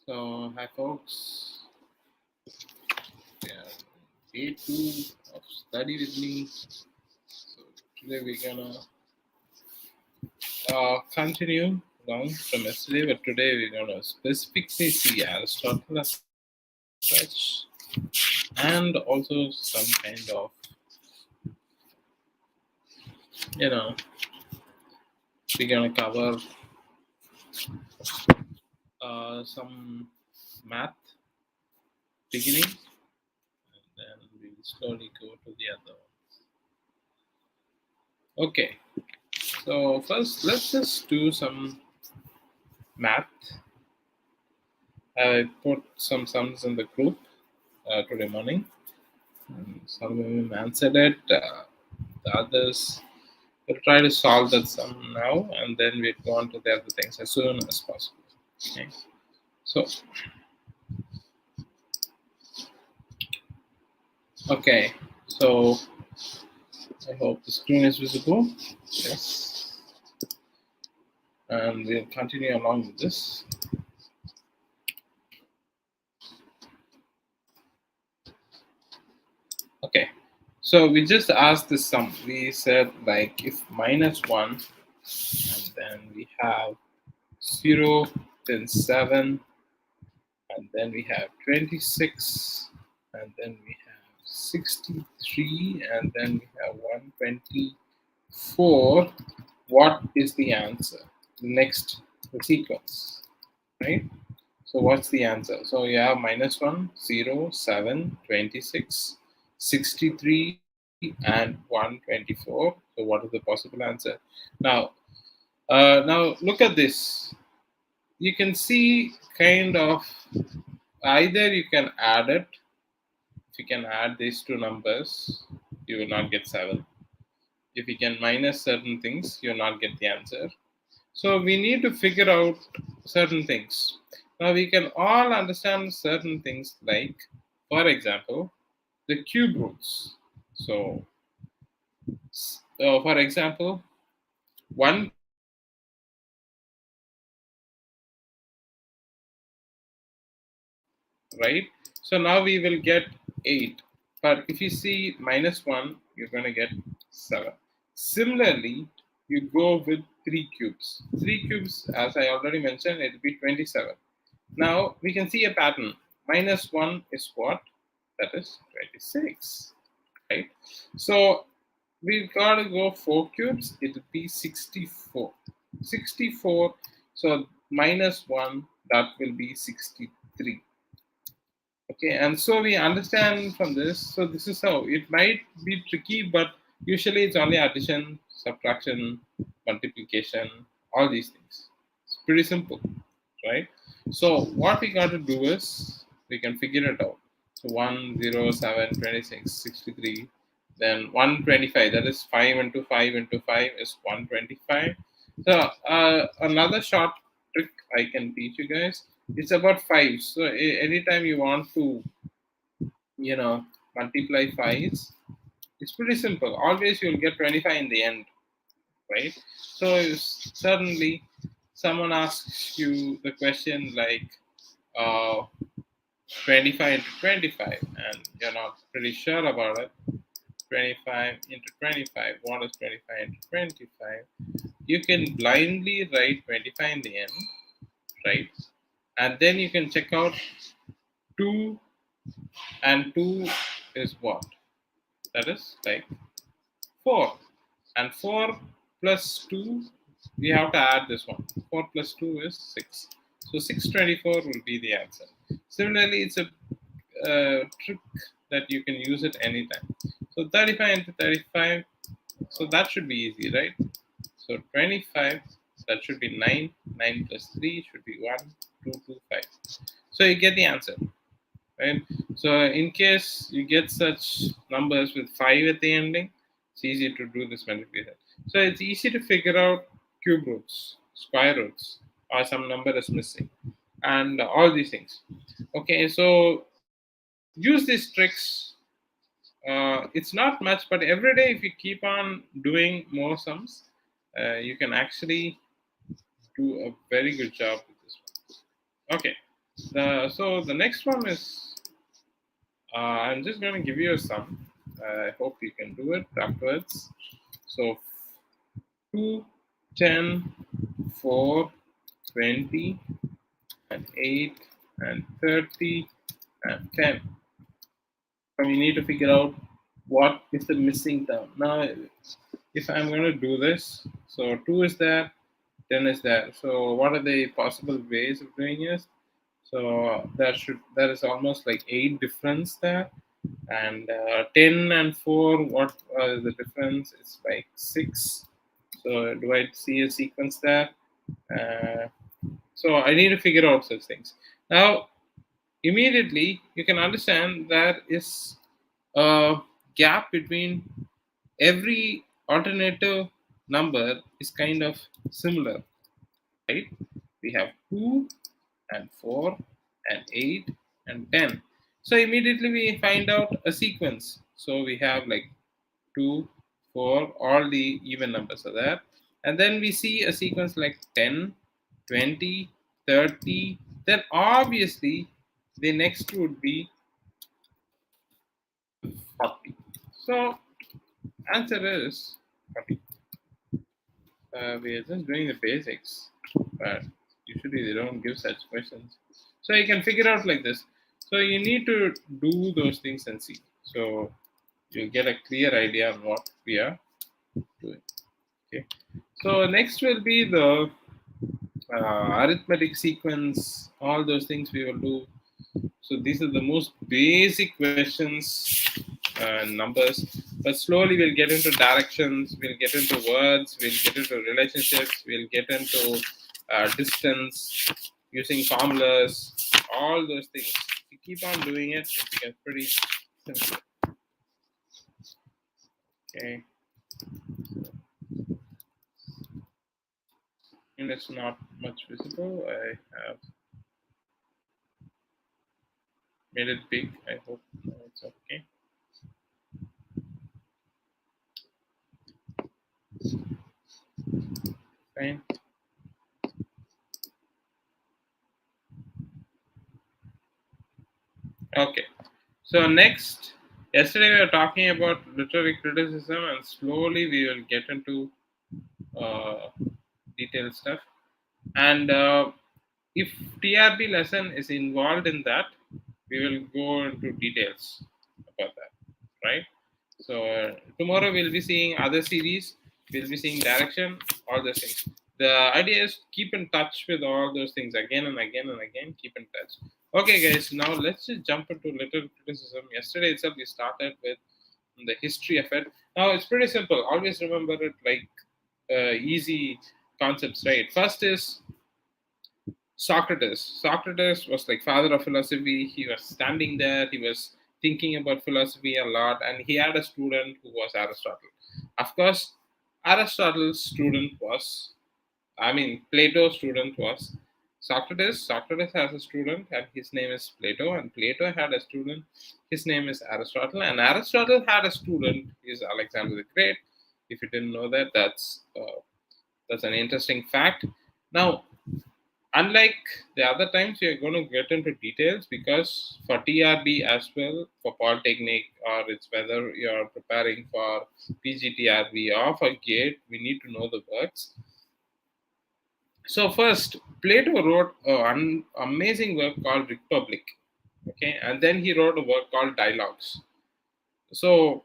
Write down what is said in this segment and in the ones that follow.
So, hi folks. Yeah, day 2 of study with me. So, today we're gonna continue along from yesterday, but today we're gonna specifically see Aristotle as such, and also some kind of, you know, we're gonna cover some math beginning, and then we will slowly go to the other one. Okay, so first let's just do some math. I put some sums in the group today morning. And some of them answered it. The others will try to solve that sum now, and then we'll go on to the other things as soon as possible. Okay. So, okay. So, I hope the screen is visible. Yes. And we'll continue along with this. Okay. So we just asked this sum. We said like if -1, and then we have 0, then 7, and then we have 26, and then we have 63, and then we have 124. What is the answer? Next, the sequence, right? So what's the answer? So you have -1, 0, 7, 26, 63, and 124. So what is the possible answer? Now look at this. You can see kind of either you can add it. If you can add these two numbers, you will not get 7. If you can minus certain things, you will not get the answer. So we need to figure out certain things. Now we can all understand certain things like, for example, the cube roots. So, for example, 1 right? So now we will get 8. But if you see -1, you're going to get 7. Similarly, you go with 3 cubes. 3 cubes, as I already mentioned, it will be 27. Now we can see a pattern. -1 is what? That is 26, right? So we've got to go 4 cubes, it will be 64. 64, so -1, that will be 63. Okay, and so we understand from this. So this is how it might be tricky, but usually it's only addition, subtraction, multiplication, all these things. It's pretty simple, right? So what we got to do is we can figure it out. So 1, 0, 7, 26, 63, then 125. That is 5 into 5 into 5 is 125. So another short trick I can teach you guys. It's about 5. So anytime you want to, you know, multiply 5s, it's pretty simple. Always you'll get 25 in the end, right? So certainly someone asks you the question like uh, 25 into 25, and you're not pretty sure about it. 25 into 25, what is 25 into 25? You can blindly write 25 in the end, right? And then you can check out 2, and 2 is what? That is like 4. And 4 plus 2, we have to add this one. 4 plus 2 is 6. So 624 will be the answer. Similarly, it's a trick that you can use it anytime. So 35 into 35, so that should be easy, right? So 25, that should be 9. 9 plus 3 should be 1, 2, 2, 5. So you get the answer, right? So in case you get such numbers with 5 at the ending, it's easy to do this multiplication. So it's easy to figure out cube roots, square roots, or some number is missing, and all these things. Okay, so use these tricks. It's not much, but every day if you keep on doing more sums, you can actually do a very good job with this one. Okay, So the next one is I'm just going to give you a sum. I hope you can do it afterwards. So 2, 10, 4, 20, and 8, and 30, and 10. So we need to figure out what is the missing term. Now, if I'm going to do this, so 2 is there, 10 is there. So what are the possible ways of doing this? So there is almost like 8 difference there, and 10 and 4, what is the difference? It's like 6. So do I see a sequence there? Uh, so I need to figure out such things. Now, immediately you can understand there is a gap between every alternative number is kind of similar, right? We have 2 and 4 and 8 and 10. So immediately we find out a sequence. So we have like 2, 4, all the even numbers are there. And then we see a sequence like 10, 20, 30. Then obviously the next would be 40. So answer is 40. We are just doing the basics, but usually they don't give such questions. So you can figure out like this. So you need to do those things and see. So you get a clear idea on what we are doing. Okay. So next will be the arithmetic sequence. All those things we will do. So these are the most basic questions and numbers. But slowly we'll get into directions, we'll get into words, we'll get into relationships, we'll get into distance, using formulas, all those things. If you keep on doing it, it becomes pretty simple. Okay. And it's not much visible. I have made it big. I hope it's okay. Fine. Okay. So next, yesterday we were talking about literary criticism, and slowly we will get into uh, detailed stuff. And if TRB lesson is involved in that, we will go into details about that, right? So tomorrow we'll be seeing other series. We'll be seeing direction, all those things. The idea is keep in touch with all those things again and again and again. Keep in touch. Okay, guys. Now let's just jump into little criticism. Yesterday itself we started with the history of it. Now it's pretty simple. Always remember it like easy concepts, right? First is Socrates. Socrates was like father of philosophy. He was standing there. He was thinking about philosophy a lot, and he had a student who was Aristotle. Of course, Aristotle's student was, I mean, Plato's student was Socrates. Socrates has a student, and his name is Plato. And Plato had a student, his name is Aristotle. And Aristotle had a student, is Alexander the Great. If you didn't know that, that's an interesting fact. Now, unlike the other times, we are going to get into details because for TRB as well, for Polytechnic, or it's whether you're preparing for PGTRB or for GATE, we need to know the works. So first, Plato wrote an amazing work called Republic, okay, and then he wrote a work called Dialogues. So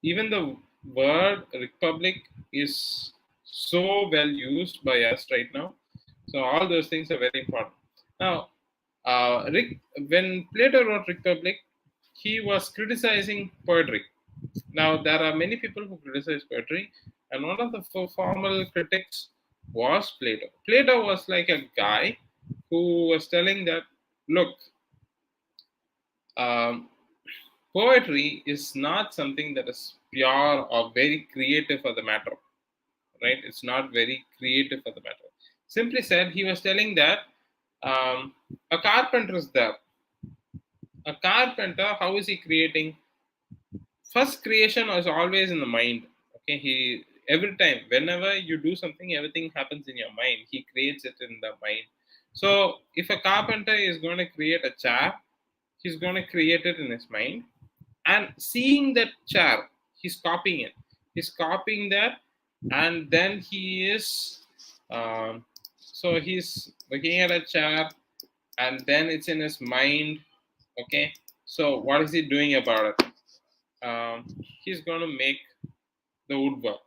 even the word Republic is so well used by us right now. So all those things are very important. Now, when Plato wrote Republic, he was criticizing poetry. Now, there are many people who criticize poetry, and one of the formal critics was Plato. Plato was like a guy who was telling that, look, um, poetry is not something that is pure or very creative for the matter, right? It's not very creative for the matter. Simply said, he was telling that a carpenter is there. A carpenter, how is he creating? First creation is always in the mind. Okay, he every time, whenever you do something, everything happens in your mind. He creates it in the mind. So if a carpenter is going to create a chair, he's going to create it in his mind, and seeing that chair, he's copying it. He's copying that, and then he is, so he's looking at a chair, and then it's in his mind. Okay, so what is he doing about it? He's going to make the woodwork,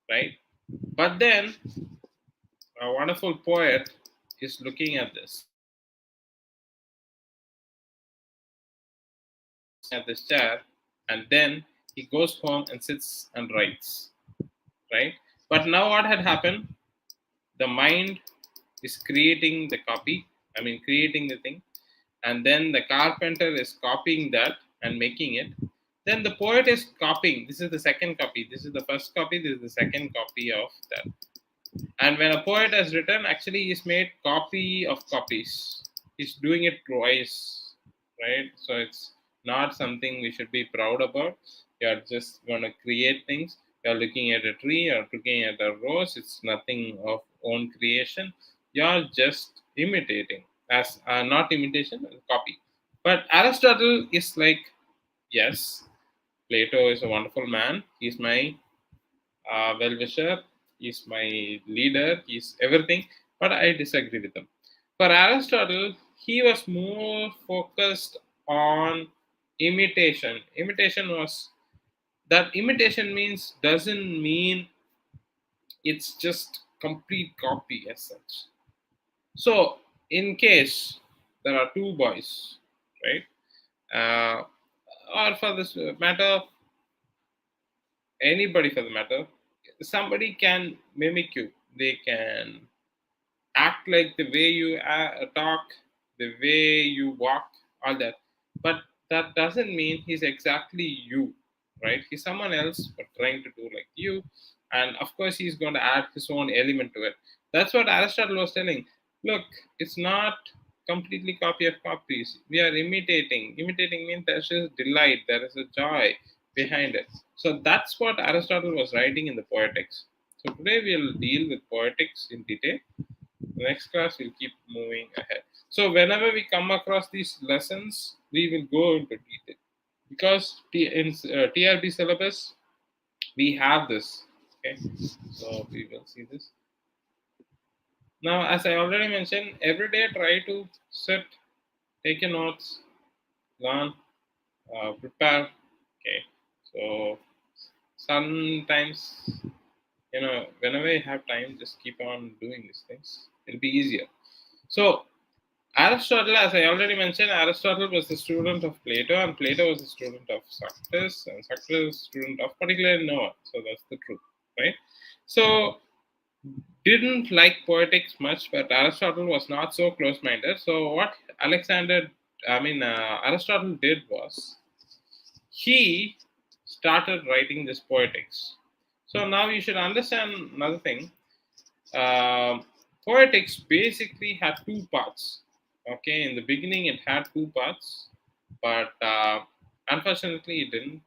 right? But then a wonderful poet is looking at this, at this chair, and then he goes home and sits and writes, right? But now what had happened? The mind is creating the copy, I mean, creating the thing, and then the carpenter is copying that and making it. Then the poet is copying. This is the second copy. This is the first copy. This is the second copy of that. And when a poet has written, actually, he's made copy of copies. He's doing it twice, right? So it's not something we should be proud about. You're just going to create things. You're looking at a tree or looking at a rose. It's nothing of own creation. You're just imitating, as not imitation, copy. But Aristotle is like, yes, Plato is a wonderful man. He's my well wisher, he's my leader, he's everything, but I disagree with him. For Aristotle, he was more focused on imitation. Imitation was that imitation means doesn't mean it's just complete copy as such. So, in case there are two boys, right? Uh, or for this matter, anybody for the matter, somebody can mimic you. They can act like the way you talk, the way you walk, all that. But that doesn't mean he's exactly you, right? He's someone else, but trying to do like you. And of course, he's going to add his own element to it. That's what Aristotle was telling. Look, it's not completely copy of copies. We are imitating. Imitating means there's a delight, there is a joy behind it. So that's what Aristotle was writing in the Poetics. So today we'll deal with Poetics in detail. Next class we'll keep moving ahead. So whenever we come across these lessons, we will go into detail because in TRB syllabus we have this. Okay, so we will see this. Now, as I already mentioned, every day try to sit, take your notes, learn, prepare. Okay, so sometimes, whenever you have time, just keep on doing these things. It'll be easier. So Aristotle, as I already mentioned, Aristotle was the student of Plato, and Plato was the student of Socrates, and Socrates was the student of particularly Noah. So that's the truth, right? So didn't like poetics much, but Aristotle was not so close-minded. So what Aristotle did was he started writing this poetics. So now you should understand another thing. Poetics basically had two parts. Okay, in the beginning it had two parts, but unfortunately it didn't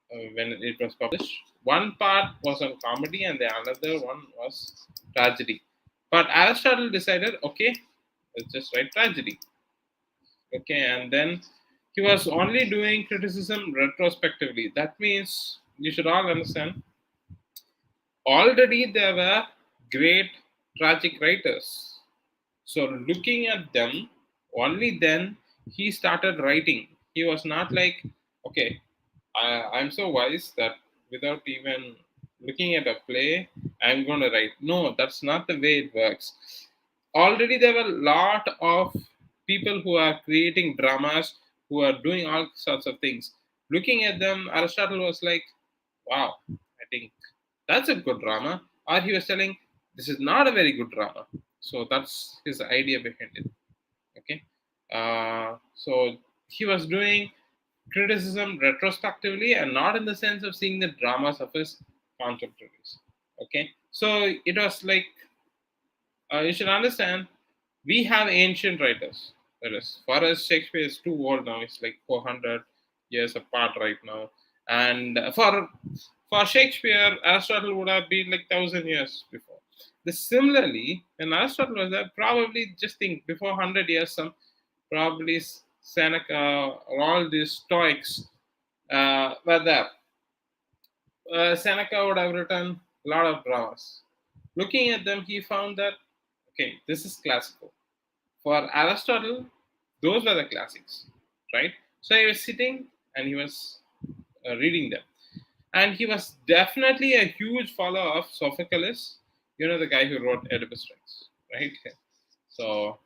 when it was published. One part was on comedy and the another one was tragedy. But Aristotle decided, okay, let's just write tragedy. Okay, and then he was only doing criticism retrospectively. That means you should all understand already there were great tragic writers. So looking at them, only then he started writing. He was not like, okay, I'm so wise that without even looking at a play, I'm going to write. No, that's not the way it works. Already there were a lot of people who are creating dramas, who are doing all sorts of things. Looking at them, Aristotle was like, wow, I think that's a good drama. Or he was telling, this is not a very good drama. So that's his idea behind it. Okay. So he was doing criticism retrospectively and not in the sense of seeing the dramas of his contemporaries. Okay. So it was like, you should understand, we have ancient writers. That is, for us, Shakespeare is too old now. It's like 400 years apart right now. And for Shakespeare, Aristotle would have been like 1,000 years before. Similarly, when Aristotle was there, probably just think before 100 years, some probably Seneca or all these Stoics were there. Seneca would have written a lot of dramas. Looking at them, he found that okay, this is classical. For Aristotle, those were the classics, right? So he was sitting and he was reading them, and he was definitely a huge follower of Sophocles. You know the guy who wrote Oedipus Rex, right? So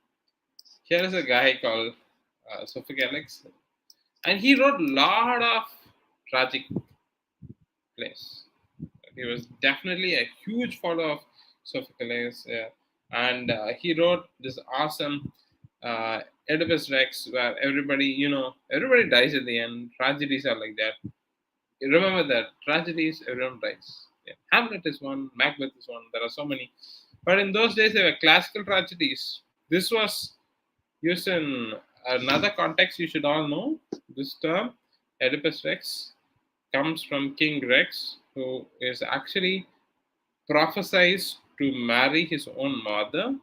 here is a guy called Sophocles, and he wrote a lot of tragic plays. He was definitely a huge follower of Sophocles, and he wrote this awesome Oedipus Rex, where everybody, everybody dies at the end. Tragedies are like that. You remember that tragedies, everyone dies. Yeah. Hamlet is one, Macbeth is one. There are so many, but in those days they were classical tragedies. This was used in another context. You should all know this term, Oedipus Rex, comes from King Rex, who is actually prophesies to marry his own mother.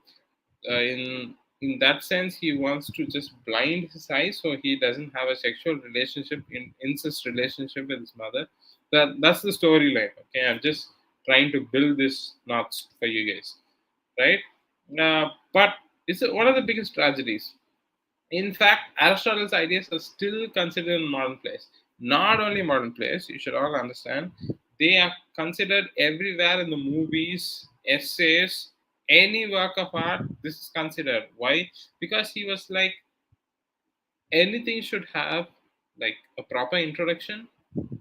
In that sense, he wants to just blind his eyes so he doesn't have a sexual relationship, incest relationship with his mother. That's the storyline. Okay, I'm just trying to build this knots for you guys, right? But it's one of the biggest tragedies. In fact, Aristotle's ideas are still considered in modern plays. Not only modern plays, you should all understand, they are considered everywhere in the movies, essays, any work of art. This is considered. Why? Because he was like, anything should have like a proper introduction,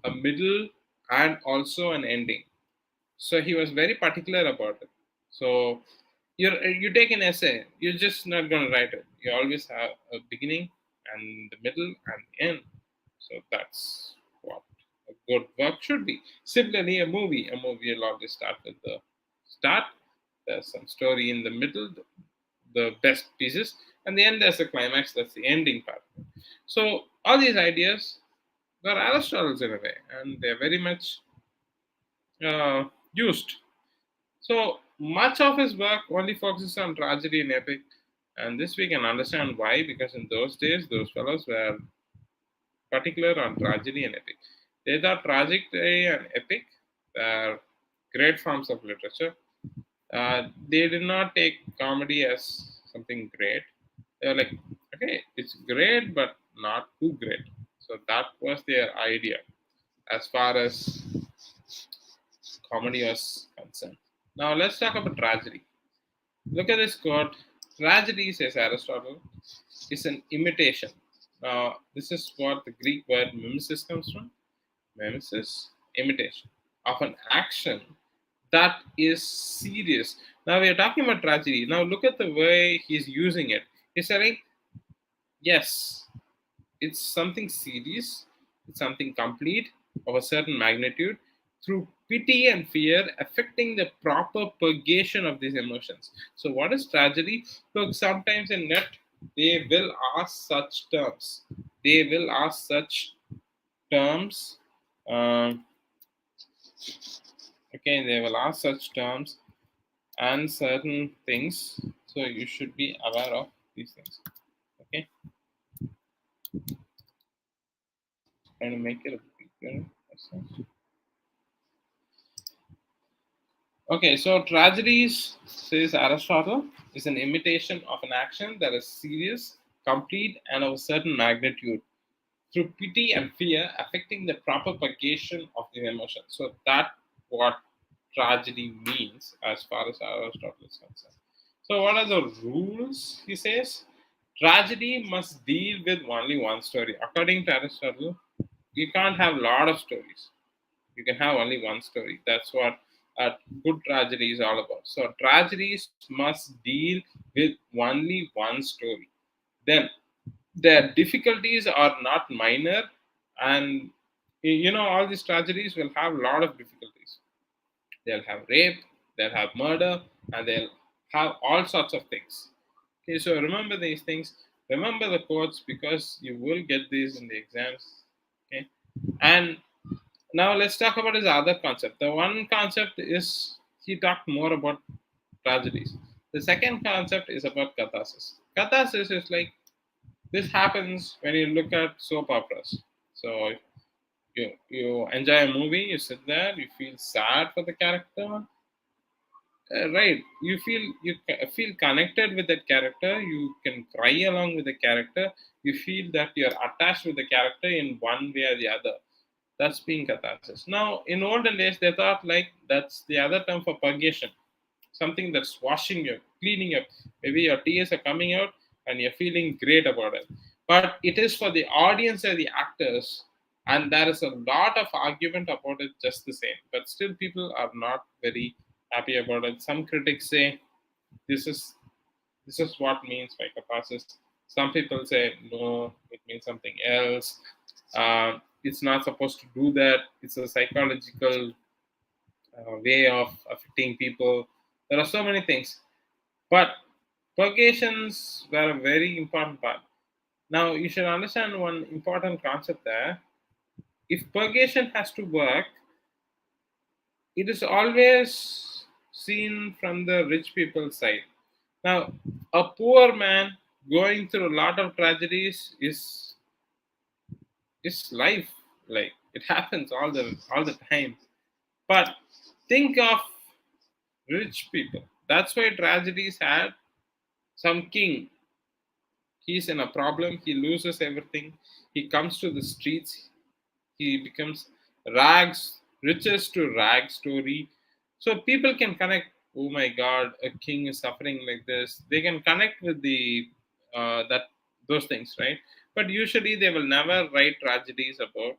a middle, and also an ending. So he was very particular about it. So you take an essay, you're just not going to write it. You always have a beginning and the middle and the end. So that's what a good work should be. Similarly, a movie will always start with the start. There's some story in the middle, the best pieces, and the end there's the climax. That's the ending part. So all these ideas were Aristotle's in a way, and they're very much used. So much of his work only focuses on tragedy and epic, and this we can understand why, because in those days, those fellows were particular on tragedy and epic. They thought tragedy and epic are great forms of literature. They did not take comedy as something great. They were like, okay, it's great, but not too great. So that was their idea as far as comedy was concerned. Now let's talk about tragedy. Look at this quote. Tragedy, says Aristotle, is an imitation. Now, this is what the Greek word mimesis comes from. Mimesis, imitation of an action that is serious. Now, we are talking about tragedy. Now, look at the way he's using it. He's saying, yes, it's something serious, it's something complete of a certain magnitude through pity and fear affecting the proper purgation of these emotions. So, what is tragedy? Look, sometimes in net they will ask such terms. They will ask such terms. Um, okay, they will ask such terms and certain things. So, you should be aware of these things. Okay, trying to make it a bigger. Okay, so tragedies, says Aristotle, is an imitation of an action that is serious, complete, and of a certain magnitude through pity and fear affecting the proper purgation of the emotion. So that what tragedy means as far as Aristotle is concerned. So what are the rules? He says tragedy must deal with only one story. According to Aristotle, you can't have a lot of stories. You can have only one story. That's what a good tragedy is all about. So tragedies must deal with only one story. Then their difficulties are not minor, and all these tragedies will have a lot of difficulties. They'll have rape, they'll have murder, and they'll have all sorts of things. Okay, so remember these things. Remember the quotes because you will get these in the exams. Okay, and now let's talk about his other concept. The one concept is he talked more about tragedies. The second concept is about catharsis. Catharsis is like this happens when you look at soap operas. So you enjoy a movie, you sit there, you feel sad for the character, right? You feel connected with that character. You can cry along with the character. You feel that you're attached with the character in one way or the other. That's being catharsis. Now, in olden days, they thought like that's the other term for purgation, something that's washing you, cleaning up. Maybe your tears are coming out and you're feeling great about it. But it is for the audience and the actors, and there is a lot of argument about it just the same. But still, people are not very happy about it. Some critics say this is this is what means by catharsis. Some people say no, it means something else. It's not supposed to do that. It's a psychological way of affecting people. There are so many things, but purgations were a very important part. Now, you should understand one important concept there. If purgation has to work, it is always seen from the rich people's side. Now, a poor man going through a lot of tragedies is life. Like it happens all the time. But think of rich people. That's why tragedies had some king. He's in a problem. He loses everything. He comes to the streets. He becomes rags, riches to rags story. So people can connect. Oh my God, a king is suffering like this. They can connect with the that those things, right? But usually they will never write tragedies about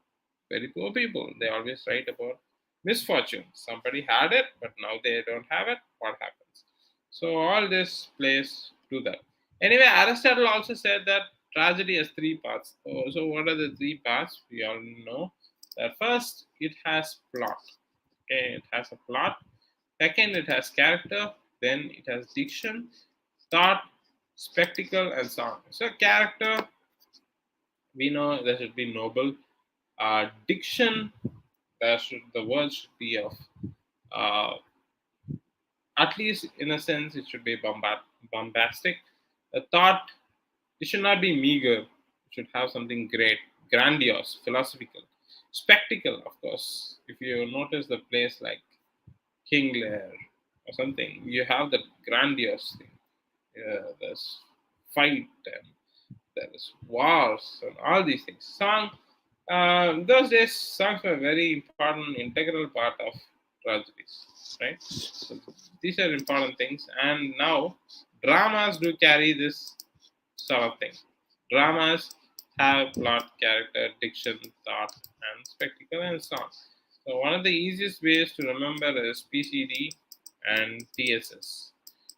very poor people. They always write about misfortune. Somebody had it, but now they don't have it. What happens? So all this plays to that. Anyway, Aristotle also said that tragedy has three parts. So what are the three parts? We all know that first it has plot. Okay, it has a plot. Second, it has character. Then it has diction, thought, spectacle, and sound. So character, we know there should be noble. Diction, the word should be of uh, at least in a sense it should be bombastic. A thought, it should not be meager. It should have something great, grandiose, philosophical. Spectacle, of course. If you notice the place like King Lear or something, you have that grandiose thing. There's fight and there is wars and all these things. Those days, songs were very important, integral part of tragedies, right? So these are important things. And now, dramas do carry this sort of thing. Dramas have plot, character, diction, thought, and spectacle and song. So one of the easiest ways to remember is PCD and TSS.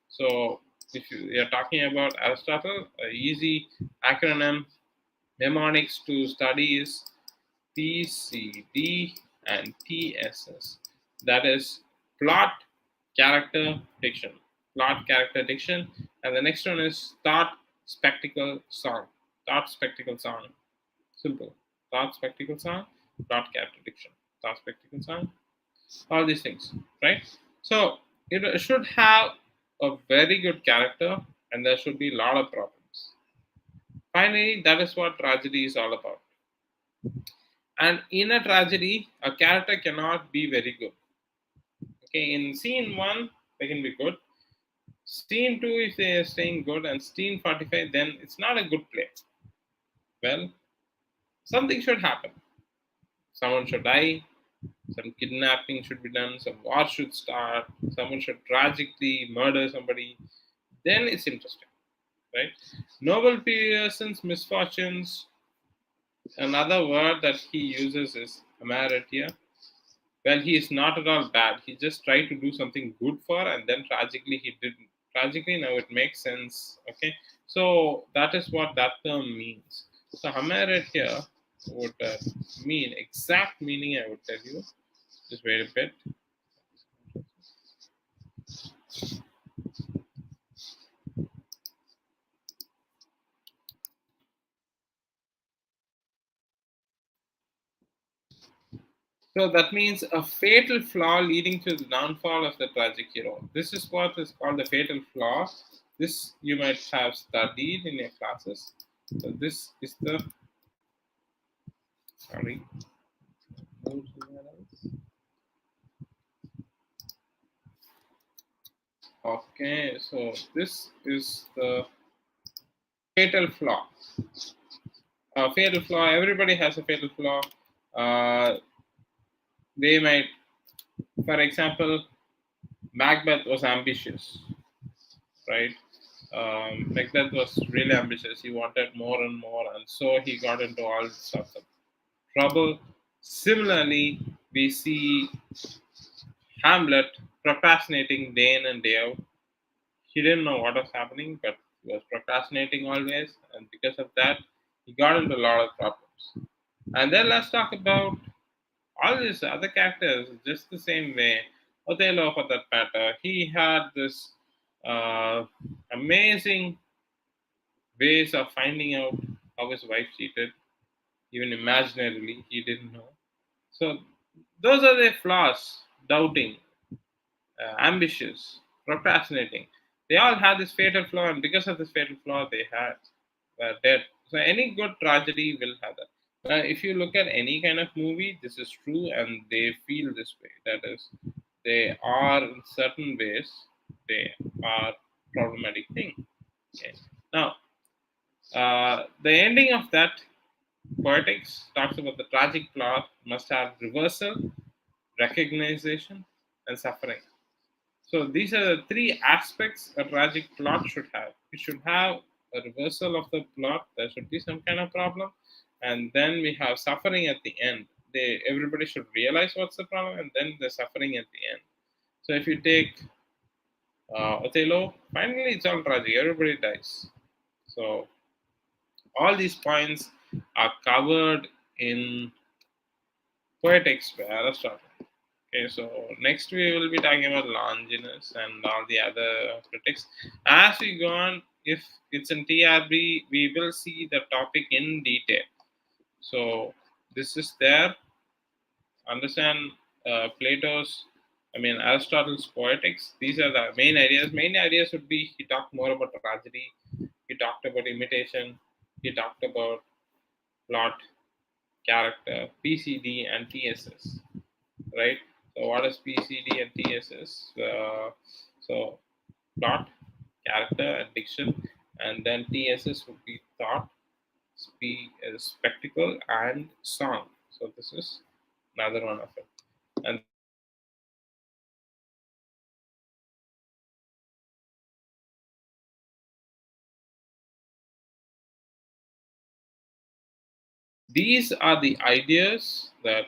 So if you're talking about Aristotle, a easy acronym mnemonics to study is PCD and TSS. That is plot, character, diction. Plot, character, diction. And the next one is thought, spectacle, song. Thought, spectacle, song. Simple. Thought, spectacle, song. Plot, character, diction. Thought, spectacle, song. All these things, right? So it should have a very good character and there should be a lot of problems. Finally, that is what tragedy is all about. And in a tragedy, a character cannot be very good. Okay, in scene one, they can be good. Scene two, if they are staying good, and scene 45, then it's not a good play. Well, something should happen. Someone should die, some kidnapping should be done, some war should start, someone should tragically murder somebody. Then it's interesting, right? Noble Pearson's misfortunes, another word that he uses is hamartia. Well, he is not at all bad. He just tried to do something good for, and then tragically he didn't. Tragically, now it makes sense. Okay, so that is what that term means. So Hamaret here would mean exact meaning. I would tell you. Just wait a bit. So that means a fatal flaw leading to the downfall of the tragic hero. This is what is called the fatal flaw. This you might have studied in your classes. So this is the sorry. Okay, so this is the fatal flaw. Fatal flaw. Everybody has a fatal flaw. They might, for example, Macbeth was ambitious, right? Macbeth was really ambitious. He wanted more and more, and so he got into all sorts of trouble. Similarly, we see Hamlet procrastinating day in and day out. He didn't know what was happening, but he was procrastinating always, and because of that, he got into a lot of problems. And then let's talk about all these other characters just the same way. Othello, for that matter, he had this uh, amazing ways of finding out how his wife cheated, even imaginarily, he didn't know. So those are the flaws: doubting, ambitious, procrastinating. They all had this fatal flaw, and because of this fatal flaw, they had were dead. So any good tragedy will have that. If you look at any kind of movie, this is true, and they feel this way. That is, they are in certain ways they are problematic thing. Okay. Now, the ending of that Poetics talks about the tragic plot must have reversal, recognition, and suffering. So these are the three aspects a tragic plot should have. It should have a reversal of the plot. There should be some kind of problem, and then we have suffering at the end. Everybody should realize what's the problem, and then the suffering at the end. So if you take Othello, finally it's all tragic. Everybody dies. So all these points are covered in Poetics by Aristotle. Okay, so next we will be talking about Longinus and all the other critics. As we go on, if it's in TRB, we will see the topic in detail. So this is there. Understand Aristotle's Poetics. These are the main ideas. Main ideas would be he talked more about tragedy. He talked about imitation. He talked about plot, character, PCD, and TSS. Right? So what is PCD and TSS? So plot, character, and diction, and then TSS would be thought, spectacle, and song. So this is another one of it. And these are the ideas that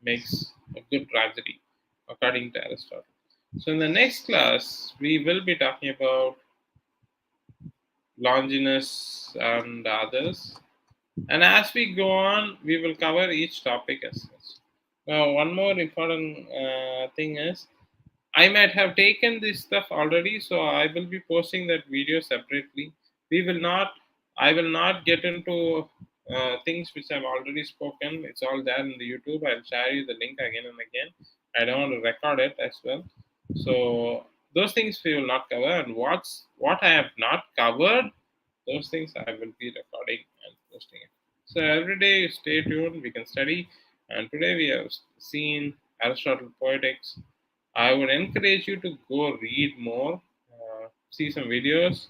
makes a good tragedy, according to Aristotle. So in the next class, we will be talking about Longinus and others. And as we go on, we will cover each topic as such. Now, one more important thing is I might have taken this stuff already, so I will be posting that video separately. We will not, I will not get into things which I've already spoken. It's all there in the YouTube. I'll share you the link again and again. I don't want to record it as well. So those things we will not cover, and what I have not covered, those things I will be recording and posting it. So every day, stay tuned. We can study. And today we have seen Aristotle Poetics. I would encourage you to go read more, see some videos,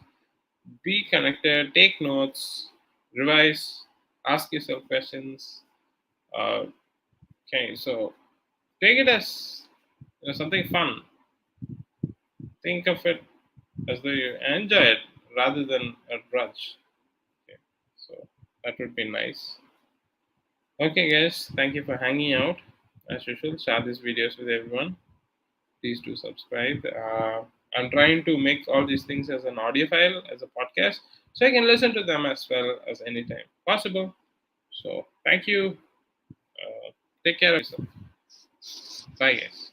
be connected, take notes, revise, ask yourself questions. Uh, okay, so take it as something fun. Think of it as though you enjoy it rather than a drudge. Okay, so that would be nice. Okay, guys, thank you for hanging out. As usual, share these videos with everyone. Please do subscribe. I'm trying to make all these things as an audio file, as a podcast, so I can listen to them as well as anytime possible. So, thank you. Take care of yourself. Bye, guys.